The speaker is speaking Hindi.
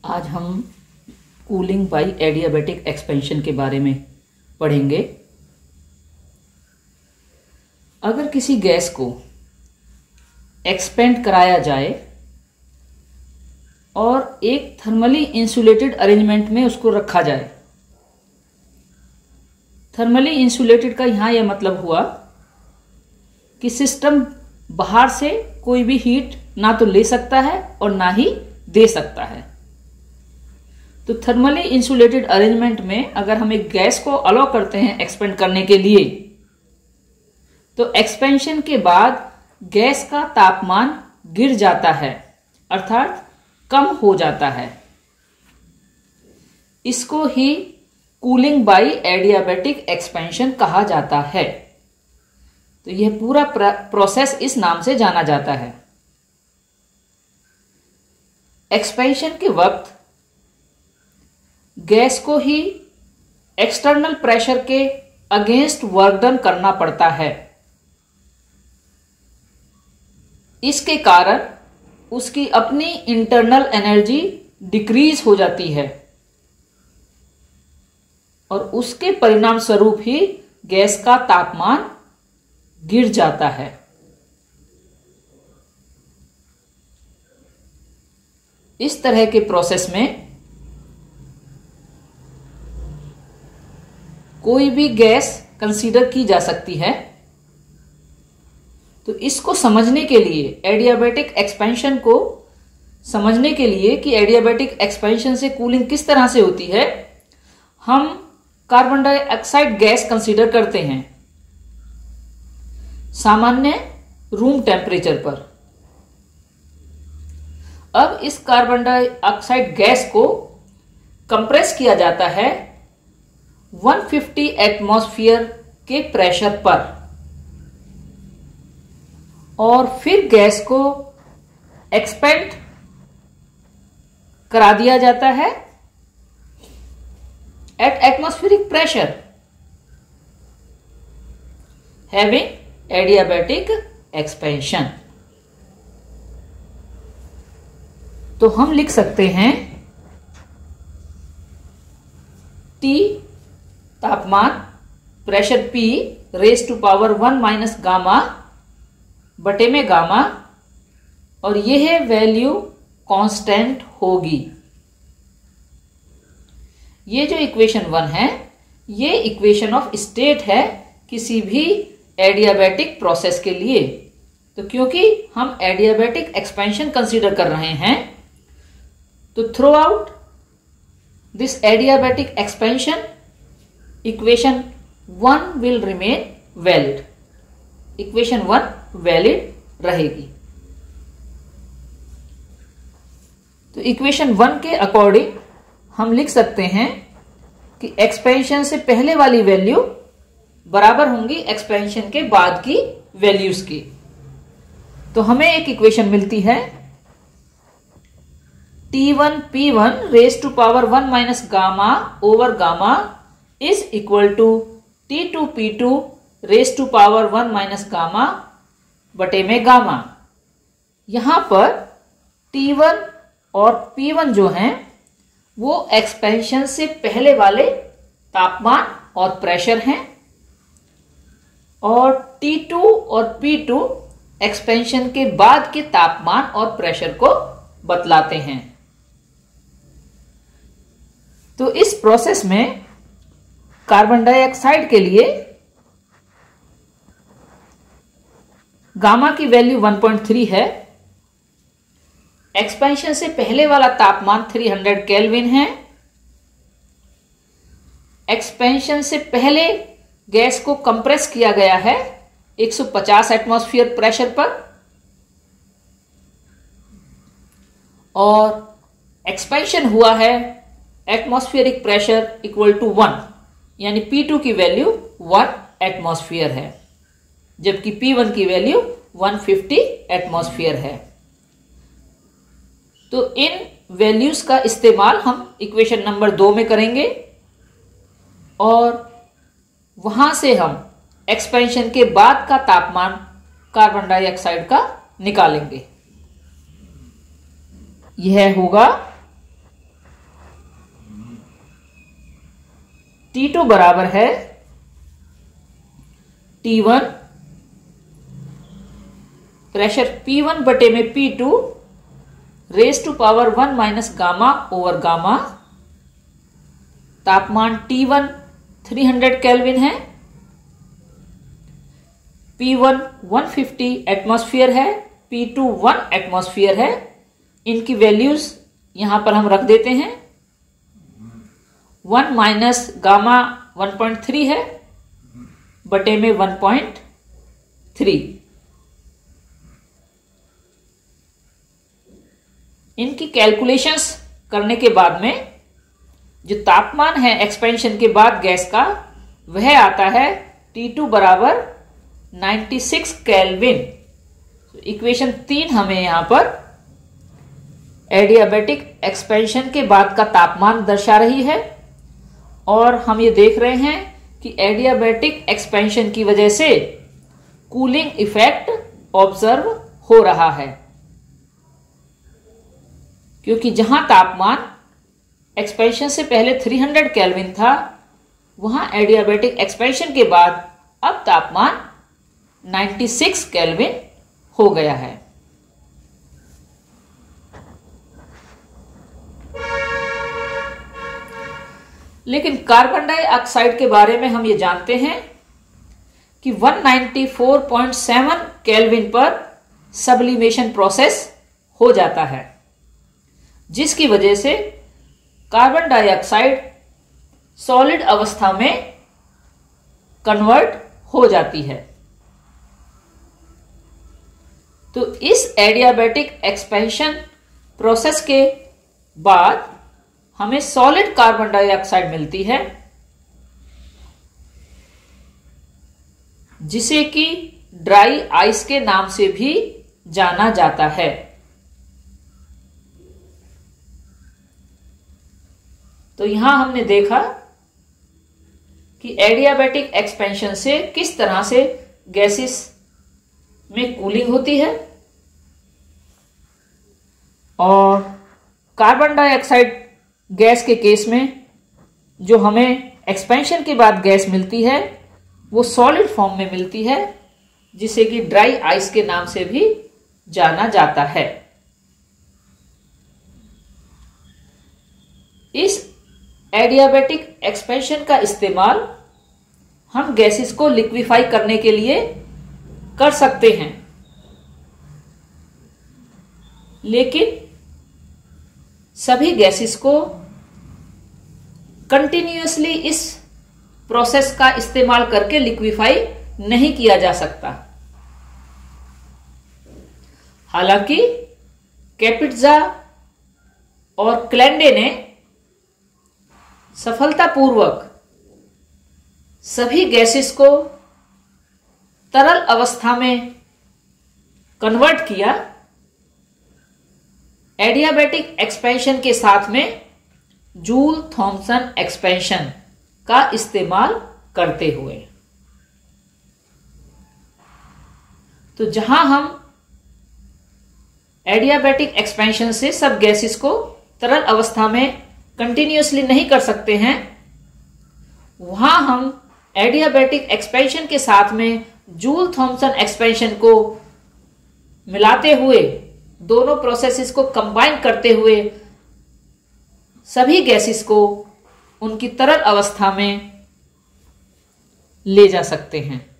आज हम कूलिंग बाय एडियाबैटिक एक्सपेंशन के बारे में पढ़ेंगे। अगर किसी गैस को एक्सपेंड कराया जाए और एक थर्मली इंसुलेटेड अरेंजमेंट में उसको रखा जाए। थर्मली इंसुलेटेड का यहाँ यह मतलब हुआ कि सिस्टम बाहर से कोई भी हीट ना तो ले सकता है और ना ही दे सकता है। तो थर्मली इंसुलेटेड अरेंजमेंट में अगर हम एक गैस को अलाउ करते हैं एक्सपेंड करने के लिए, तो एक्सपेंशन के बाद गैस का तापमान गिर जाता है, अर्थात कम हो जाता है। इसको ही कूलिंग बाय एडियाबैटिक एक्सपेंशन कहा जाता है। तो यह पूरा प्रोसेस इस नाम से जाना जाता है। एक्सपेंशन के वक्त गैस को ही एक्सटर्नल प्रेशर के अगेंस्ट वर्क डन करना पड़ता है। इसके कारण उसकी अपनी इंटरनल एनर्जी डिक्रीज हो जाती है और उसके परिणाम स्वरूप ही गैस का तापमान गिर जाता है। इस तरह के प्रोसेस में कोई भी गैस कंसीडर की जा सकती है। तो इसको समझने के लिए, एडियाबैटिक एक्सपेंशन को समझने के लिए कि एडियाबैटिक एक्सपेंशन से कूलिंग किस तरह से होती है, हम कार्बन डाइऑक्साइड गैस कंसीडर करते हैं सामान्य रूम टेम्परेचर पर। अब इस कार्बन डाइऑक्साइड गैस को कंप्रेस किया जाता है 150 एटमॉस्फेयर के प्रेशर पर और फिर गैस को एक्सपेंड करा दिया जाता है at atmospheric pressure having adiabatic expansion. तो हम लिख सकते हैं T तापमान, pressure P raise to power 1 minus gamma बटे में गामा, और यह वैल्यू कांस्टेंट होगी। ये जो इक्वेशन 1 है, ये इक्वेशन ऑफ स्टेट है किसी भी एडियाबैटिक प्रोसेस के लिए। तो क्योंकि हम एडियाबैटिक एक्सपेंशन कंसीडर कर रहे हैं, तो through out this adiabatic expansion equation 1 will remain valid. Equation 1 valid रहेगी। तो इक्वेशन 1 के अकॉर्डिंग हम लिख सकते हैं कि एक्सपेंशन से पहले वाली वैल्यू बराबर होंगी एक्सपेंशन के बाद की वैल्यूज की। तो हमें एक इक्वेशन मिलती है T1 P1 raise to power 1 minus gamma over gamma is equal to T2 P2 raise to power 1 minus gamma बटे में गामा। यहां पर T1 और P1 जो हैं वो एक्सपेंशन से पहले वाले तापमान और प्रेशर हैं, और T2 और P2 एक्सपेंशन के बाद के तापमान और प्रेशर को बतलाते हैं। तो इस प्रोसेस में कार्बन डाइऑक्साइड के लिए गामा की वैल्यू 1.3 है। एक्सपेंशन से पहले वाला तापमान 300 केल्विन है। एक्सपेंशन से पहले गैस को कंप्रेस किया गया है 150 एटमॉस्फेयर प्रेशर पर, और एक्सपेंशन हुआ है एटमॉस्फेरिक प्रेशर इक्वल टू 1, यानी P2 की वैल्यू 1 एटमॉस्फेयर है, जबकि P1 की वैल्यू 150 एटमॉस्फेयर है। तो इन वैल्यूज का इस्तेमाल हम इक्वेशन नंबर 2 में करेंगे और वहां से हम एक्सपेंशन के बाद का तापमान कार्बन डाइऑक्साइड का निकालेंगे। यह होगा T2 बराबर है T1 प्रेशर P1 बटे में P2 raise to power 1 minus gamma over gamma. तापमान T1 300 केल्विन है, P1 150 एटमॉस्फेयर है, P2 1 एटमॉस्फेयर है। इनकी वैल्यूज यहां पर हम रख देते हैं। 1 माइनस गामा 1.3 है बटे में 1.3। इनकी कैलकुलेशंस करने के बाद में जो तापमान है एक्सपेंशन के बाद गैस का, वह आता है T2 बराबर 96 केल्विन। इक्वेशन 3 हमें यहां पर एडियाबैटिक एक्सपेंशन के बाद का तापमान दर्शा रही है, और हम ये देख रहे हैं कि एडियाबैटिक एक्सपेंशन की वजह से कूलिंग इफेक्ट ऑब्जर्व हो रहा है, क्योंकि जहां तापमान एक्सपेंशन से पहले 300 केल्विन था, वहां एडियाबैटिक एक्सपेंशन के बाद अब तापमान 96 केल्विन हो गया है। लेकिन कार्बन डाइऑक्साइड के बारे में हम ये जानते हैं कि 194.7 केल्विन पर सब्लिमेशन प्रोसेस हो जाता है, जिसकी वजह से कार्बन डाइऑक्साइड सॉलिड अवस्था में कन्वर्ट हो जाती है। तो इस एडियाबैटिक एक्सपेंशन प्रोसेस के बाद हमें सॉलिड कार्बन डाइऑक्साइड मिलती है, जिसे कि ड्राई आइस के नाम से भी जाना जाता है। तो यहां हमने देखा कि एडियाबैटिक एक्सपेंशन से किस तरह से गैसेस में कूलिंग होती है, और कार्बन डाइऑक्साइड गैस के केस में जो हमें एक्सपेंशन के बाद गैस मिलती है वो सॉलिड फॉर्म में मिलती है, जिसे कि ड्राई आइस के नाम से भी जाना जाता है। इस एडियाबैटिक एक्सपेंशन का इस्तेमाल हम गैसेस को लिक्विफाई करने के लिए कर सकते हैं, लेकिन सभी गैसेस को कंटिन्यूअसली इस प्रोसेस का इस्तेमाल करके लिक्विफाई नहीं किया जा सकता। हालांकि कैपिट्जा और क्लैंडे ने सफलतापूर्वक सभी गैसेस को तरल अवस्था में कन्वर्ट किया, एडियाबैटिक एक्सपेंशन के साथ में जूल थॉमसन एक्सपेंशन का इस्तेमाल करते हुए। तो जहां हम एडियाबैटिक एक्सपेंशन से सब गैसेस को तरल अवस्था में कंटिन्यूअसली नहीं कर सकते हैं, वहां हम एडियाबैटिक एक्सपेंशन के साथ में जूल थॉमसन एक्सपेंशन को मिलाते हुए, दोनों प्रोसेसेस को कंबाइन करते हुए सभी गैसेस को उनकी तरल अवस्था में ले जा सकते हैं।